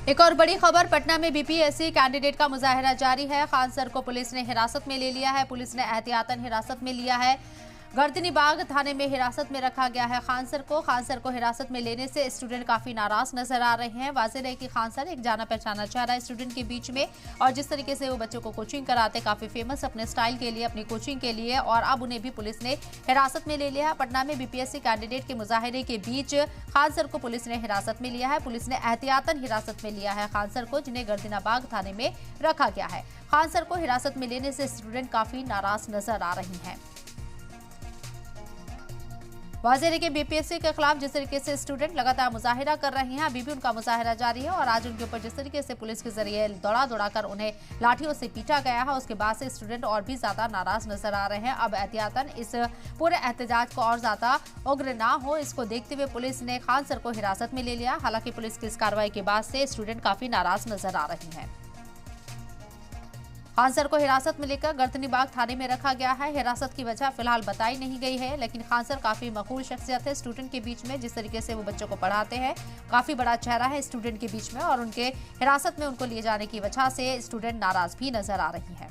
एक और बड़ी खबर, पटना में बीपीएससी कैंडिडेट का मुजाहिरा जारी है। खान सर को पुलिस ने हिरासत में ले लिया है। पुलिस ने एहतियातन हिरासत में लिया है। गर्दनी बाग थाने में हिरासत में रखा गया है खान सर को। खान सर को हिरासत में लेने से स्टूडेंट काफी नाराज नजर आ रहे हैं। वाज़ेह है कि खान सर एक जाना पहचाना चेहरा है स्टूडेंट के बीच में, और जिस तरीके से वो बच्चों को कोचिंग कराते, काफी फेमस अपने स्टाइल के लिए, अपनी कोचिंग के लिए, और अब उन्हें भी पुलिस ने हिरासत में ले लिया है। पटना में बीपीएससी कैंडिडेट के मुजाहिरे के बीच खान सर को पुलिस ने हिरासत में लिया है। पुलिस ने एहतियातन हिरासत में लिया है खान सर को, जिन्हें गर्दनाबाग थाने में रखा गया है। खान सर को हिरासत में लेने से स्टूडेंट काफी नाराज नजर आ रही हैं। वाज़ेह है कि बीपीएससी के खिलाफ जिस तरीके से स्टूडेंट लगातार मुजाहिरा कर रहे हैं, अभी भी उनका मुजाहिरा जारी है, और आज उनके ऊपर जिस तरीके से पुलिस के जरिए दौड़ा कर उन्हें लाठियों से पीटा गया है, उसके बाद से स्टूडेंट और भी ज्यादा नाराज नजर आ रहे हैं। अब एहतियातन इस पूरे एहतजाज को और ज्यादा उग्र ना हो, इसको देखते हुए पुलिस ने खान सर को हिरासत में ले लिया। हालांकि पुलिस की इस कार्रवाई के बाद से स्टूडेंट काफी नाराज नजर आ रही हैं। खान सर को हिरासत में लेकर गर्दनी बाग थाने में रखा गया है। हिरासत की वजह फिलहाल बताई नहीं गई है, लेकिन खान सर काफी मकबूल शख्सियत है स्टूडेंट के बीच में। जिस तरीके से वो बच्चों को पढ़ाते हैं, काफी बड़ा चेहरा है स्टूडेंट के बीच में, और उनके हिरासत में उनको लिए जाने की वजह से स्टूडेंट नाराज भी नजर आ रही है।